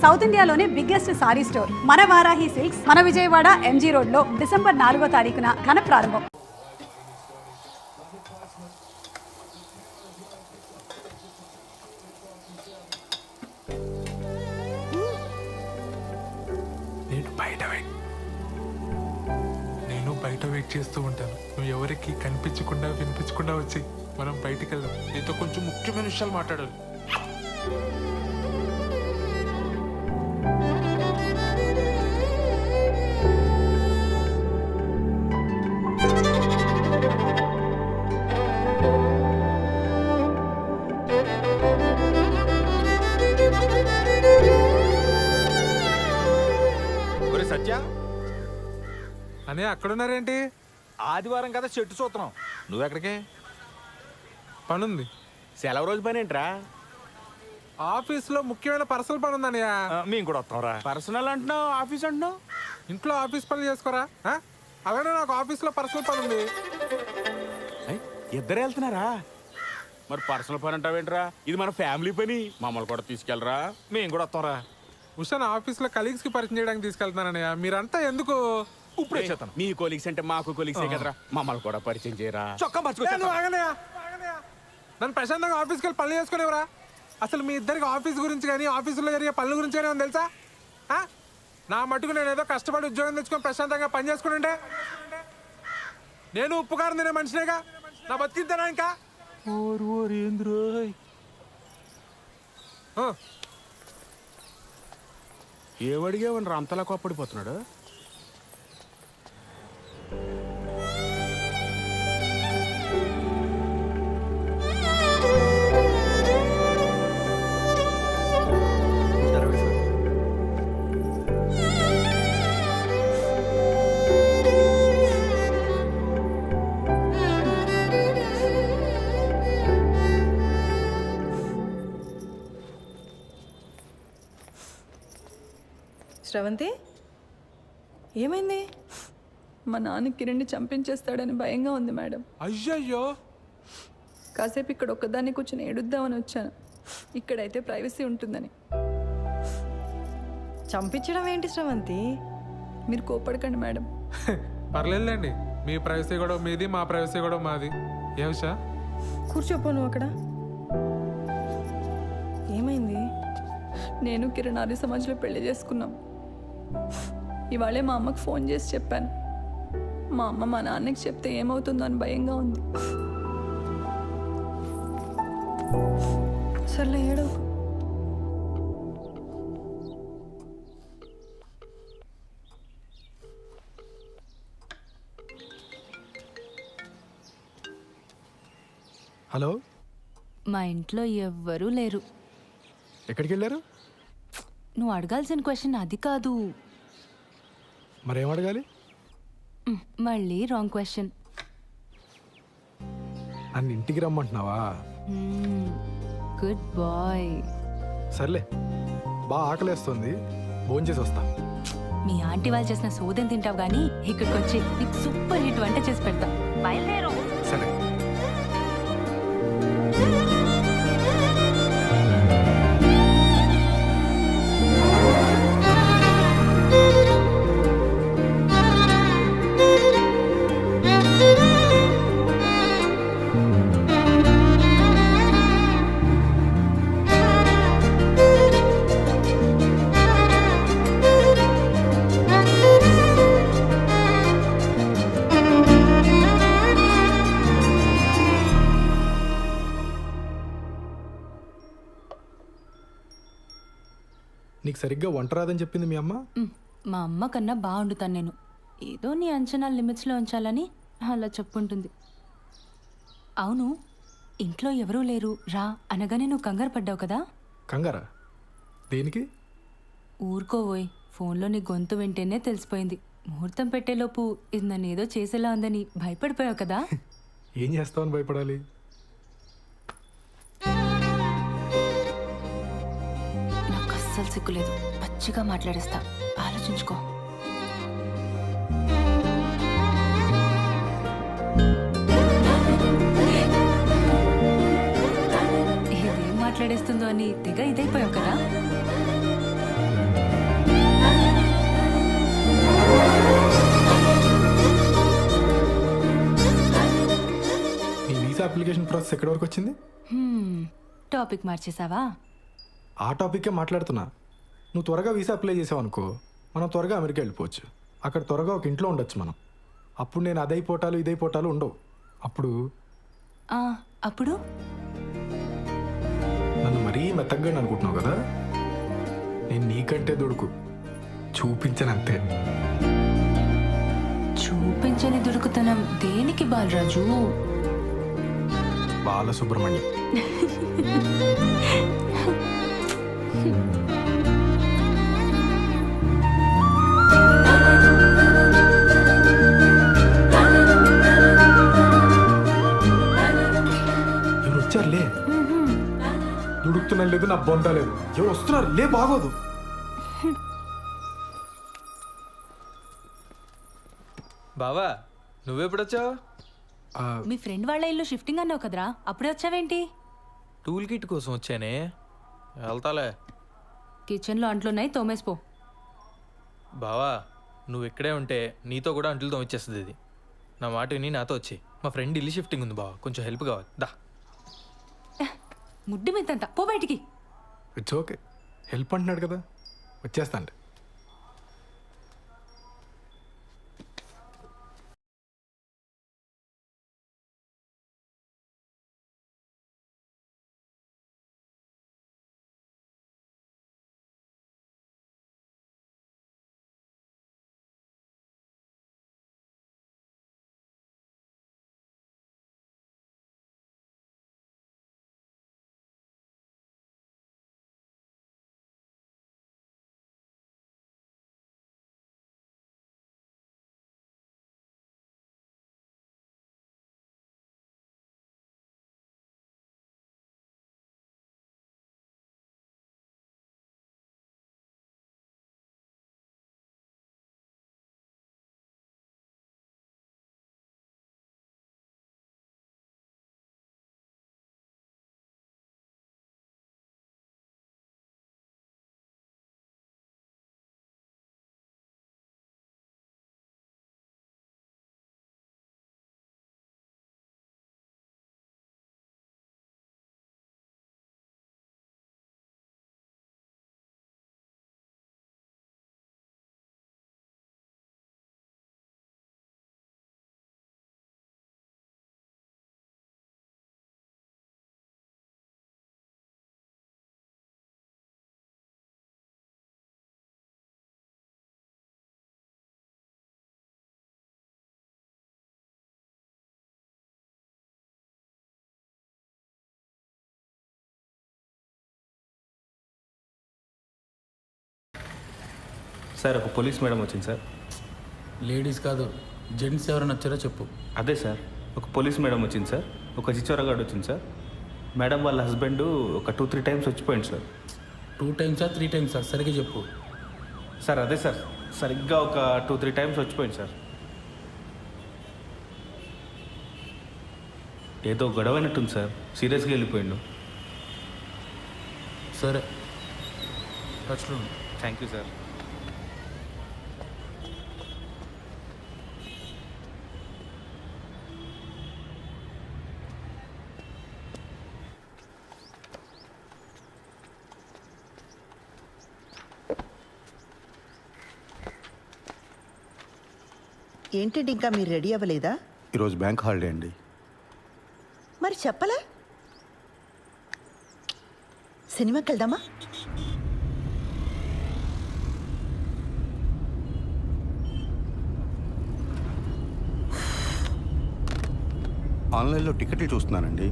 South ఇండియాలోనే biggest sorry store మన Varahi silks మన విజయవాడ ఎంజీ రోడ్ లో డిసెంబర్ 4వ తారీఖున ఘన ప్రారంభం. నేను బయట వెయిట్ చేస్తూ ఉంటాను. నువ్వు ఎవరికి కనిపించకుండా వినిపించకుండా వచ్చి మనం బయటికి వెళ్దాం. నీతో కొంచెం ముఖ్యమైన విషయాలు మాట్లాడాలి. సత్య అనే అక్కడున్నారేంటి? ఆదివారం కదా చెట్టు చూస్తున్నాం. నువ్వెక్కడికి? పనుంది. సెలవు రోజు పని ఏంట్రా? ఆఫీస్లో ముఖ్యమైన పర్సనల్ పని ఉందన్నయ్య. మేము కూడా వస్తాం రా. పర్సనల్ అంటున్నావు, ఆఫీస్ అంటున్నావు. ఇంట్లో ఆఫీస్ పనులు చేసుకోరా? అలానే నాకు ఆఫీస్లో పర్సనల్ పని ఉంది. ఇద్దరు వెళ్తున్నారా? మరి పర్సనల్ పని అంటావేంట్రా? ఇది మన ఫ్యామిలీ పని. మమ్మల్ని కూడా తీసుకెళ్ళరా, మేము కూడా వస్తాం రా. ఉషాన్ ఆఫీస్లో కలీగ్స్ కి పరిచయం చేయడానికి తీసుకెళ్తున్నానన్నయ్య. మీరంతా ఎందుకు? ఇప్పుడే చేస్తాను. మీ కొలీగ్స్ అంటే మాకు కొలీగ్సే కదరా, మమ్మల్ని కూడా పరిచయం చేయరా. చొక్కా నన్ను ప్రశాంతంగా ఆఫీస్కి వెళ్ళి పనులు చేసుకునేవరా? అసలు మీ ఇద్దరికి ఆఫీస్ గురించి కానీ ఆఫీసులో జరిగే పనుల గురించి కానీ ఏమో తెలుసా? నా మటుకు నేను ఏదో కష్టపడి ఉద్యోగం తెచ్చుకొని ప్రశాంతంగా పని చేసుకుంటే నేను ఉప్పుకారం తినే మనిషినేగా. నా బతికింతేనా ఇంకా? ఏమడిగావని అంతలా కోప్పడిపోతున్నాడు? శ్రవంతి, ఏమైంది? మా నాన్న కిరణ్ని చంపించేస్తాడని భయంగా ఉంది మేడం. అయ్యయ్యో. కాసేపు ఇక్కడ ఒక్కదాన్ని కూర్చొని ఏడుద్దామని వచ్చాను. ఇక్కడైతే ప్రైవసీ ఉంటుందని. చంపించడం ఏంటి శ్రవంతి? మీరు కోపడకండి మేడం. పర్లేదులేండి. మీ ప్రైవసీ కూడా మీది, మా ప్రైవసీ కూడా మాది. ఏ ఉషా? కూర్చోపో నువ్వు అక్కడ. ఏమైంది? నేను కిరణ్ ఆర్య సమాజ్లో పెళ్లి చేసుకున్నాం. ఇవాళే మా అమ్మకు ఫోన్ చేసి చెప్పాను. మా అమ్మ మా నాన్నకి చెప్తే ఏమవుతుందో అని భయంగా ఉంది. సర్లే ఏడవు. హలో, మా ఇంట్లో ఎవ్వరూ లేరు. ఎక్కడికి వెళ్ళారు? నువ్వు అడగాల్సిన క్వశ్చన్ అది కాదు. మరేం అడగాలి? మళ్ళీ రాంగ్ క్వశ్చన్. నన్ను ఇంటికి రమ్మంటున్నావా? Good bye. సర్లే, బాగా ఆకలేస్తుంది, భోంచేసి వస్తా. మీ ఆంటీ వాళ్ళు చేసిన సోదం తింటావు కానీ ఇక్కడికి వచ్చి నీకు సూపర్ హిట్ వంట చేసి పెడతా. బయలుదేరు. సరే. నీకు సరిగ్గా వంట రాదని చెప్పింది మీ అమ్మ? మా అమ్మ కన్నా బాగా వండుతాను నేను. ఏదో నీ అంచనా లిమిట్స్లో ఉంచాలని అలా చెప్పుంటుంది. అవును, ఇంట్లో ఎవరూ లేరు రా అనగానే నువ్వు కంగారు పడ్డావు కదా? కంగారా? దేనికి? ఊరుకోవోయ్, ఫోన్లో నీ గొంతు వింటేనే తెలిసిపోయింది. ముహూర్తం పెట్టేలోపు ఇది నన్ను ఏదో చేసేలా ఉందని భయపడిపోయావు కదా? ఏం చేస్తావని భయపడాలి? అస్సలు సిగ్గులేదు, పచ్చిగా మాట్లాడేస్తా. ఆలోచించుకో. ఇదేం మాట్లాడేస్తుందో అని తెగ ఇదైపోయావు కదా. అప్లికేషన్ ప్రాసెస్ ఎక్కడి వరకు వచ్చింది? టాపిక్ మార్చేసావా? ఆ టాపిక్కే మాట్లాడుతున్నా. నువ్వు త్వరగా వీసా అప్లై చేసావు అనుకో, మనం త్వరగా అమెరికా వెళ్ళిపోవచ్చు. అక్కడ త్వరగా ఒక ఇంట్లో ఉండొచ్చు మనం. అప్పుడు నేను అదైపోటాలు ఇదైపోటాలు ఉండవు. అప్పుడు అప్పుడు నన్ను మరీ మెత్తగా అనుకుంటున్నావు కదా, నేను నీకంటే దొడుకు చూపించనంతే. చూపించని దొరుకుతనం దేనికి బాలరాజు? బాలసుబ్రహ్మణ్యం. ఎవరు వచ్చారులే. దుడుకుతున్నా లేదు, నా బొంద లేదు. ఎవరు వస్తున్నారు లే, బాగోదు. బావా నువ్వెప్పుడొచ్చావు? మీ ఫ్రెండ్ వాళ్ళ ఇల్లు షిఫ్టింగ్ అన్నావు కదరా, అప్పుడే వచ్చావేంటి? టూల్ కిట్ కోసం వచ్చానే, వెళ్తాలే. కిచెన్లో అంట్లున్నాయి, తోమేసిపో. బావా నువ్వు ఇక్కడే ఉంటే నీతో కూడా అంట్లు తోమిచ్చేస్తుంది ఇది. నా మాట విని నాతో వచ్చి. మా ఫ్రెండ్ ఇల్లు షిఫ్టింగ్ ఉంది బావా, కొంచెం హెల్ప్ కావాలి. దా. ముడ్డి మీదంతా పో బయటికి. ఇట్స్ ఓకే, హెల్ప్ అంటున్నాడు కదా, వచ్చేస్తాను. సార్ ఒక పోలీస్ మేడం వచ్చింది సార్. లేడీస్ కాదు, జెంట్స్ ఎవరైనా వచ్చారో చెప్పు. అదే సార్, ఒక పోలీస్ మేడం వచ్చింది సార్. ఒక చిచ్చోరగాడు వచ్చింది సార్. మేడం వాళ్ళ హస్బెండ్ ఒక 2-3 టైమ్స్ వచ్చిపోయింది సార్. 2 టైమ్సా 3 టైమ్సా సరిగ్గా చెప్పు. సార్ అదే సార్, సరిగ్గా ఒక 2-3 టైమ్స్ వచ్చిపోయింది సార్. ఏదో గొడవైనట్టుంది సార్, సీరియస్గా వెళ్ళిపోయిండు. సరే, టచ్లో ఉండు. Thank you sir. ఏంటండి ఇంకా మీరు రెడీ అవ్వలేదా? ఈరోజు బ్యాంక్ హాలిడే అండి. మరి చెప్పలా? సినిమాకి వెళ్దామా? ఆన్లైన్లో టికెట్లు చూస్తున్నానండి.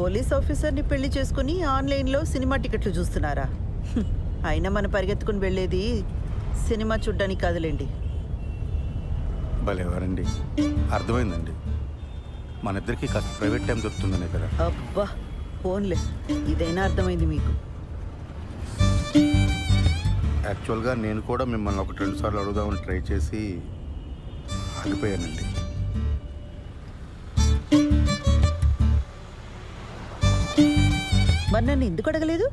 పోలీస్ ఆఫీసర్ని పెళ్లి చేసుకుని ఆన్లైన్లో సినిమా టికెట్లు చూస్తున్నారా? అయినా మనం పరిగెత్తుకుని వెళ్ళేది సినిమా చూడ్డానికి కాదులేండి. భలేవారండి, అర్థమైందండి. మన ఇద్దరికి కాస్త ప్రైవేట్ టైం దొరుకుతుందనే కదా. అబ్బా ఫోన్లే, ఇదైనా అర్థమైంది మీకు. యాక్చువల్గా నేను కూడా మిమ్మల్ని 1-2 సార్లు అడుగుదామని ట్రై చేసి ఆగిపోయానండి. మరి నన్ను ఎందుకు అడగలేదు?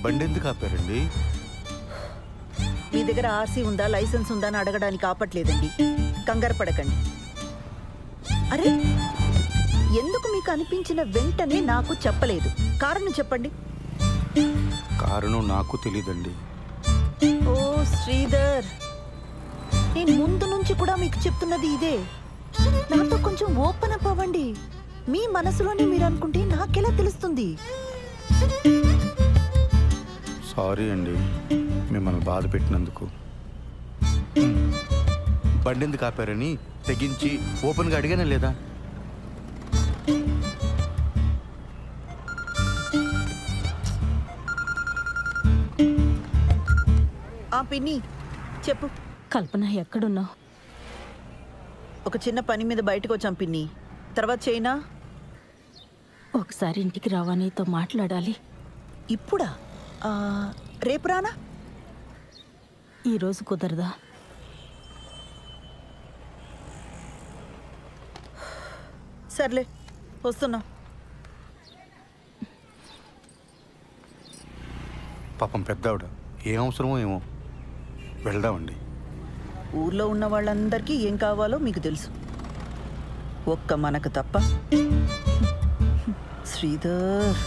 బండి ఎందుకు ఆపారండి? మీ దగ్గర ఆర్సీ ఉందా, లైసెన్స్ ఉందా అని అడగడానికి ఆపట్లేదండి. కంగారు పడకండి. అరే ఎందుకు మీకు అనిపించిన వెంటనే నాకు చెప్పలేదు? కారణం చెప్పండి. కారణం నాకు తెలియదండి. ఓ శ్రీధర్, నేను ముందు నుంచి కూడా మీకు చెప్తున్నది ఇదే. నాతో కొంచెం ఓపెన్ అప్ అవ్వండి. మీ మనసులోనే మీరు అనుకుంటే నాకెలా తెలుస్తుంది? సారీ అండి మిమ్మల్ని బాధ పెట్టినందుకు. బండి ఎందుకు ఆపారని తెగించి ఓపెన్గా అడిగానే లేదా? ఆ పిన్ని చెప్పు. కల్పన ఎక్కడున్నావు? ఒక చిన్న పని మీద బయటకు వచ్చాం పిన్ని. తర్వాత చైనా. ఒకసారి ఇంటికి రావా, నీతో మాట్లాడాలి. ఇప్పుడా? రేపు రానా? ఈరోజు కుదరదా? సర్లే వస్తున్నా. పాపం పెద్దవిడ ఏం అవసరమో ఏమో. వెళ్దామండి. ఊర్లో ఉన్న వాళ్ళందరికీ ఏం కావాలో మీకు తెలుసు, ఒక్క మనకు తప్ప. శ్రీధర్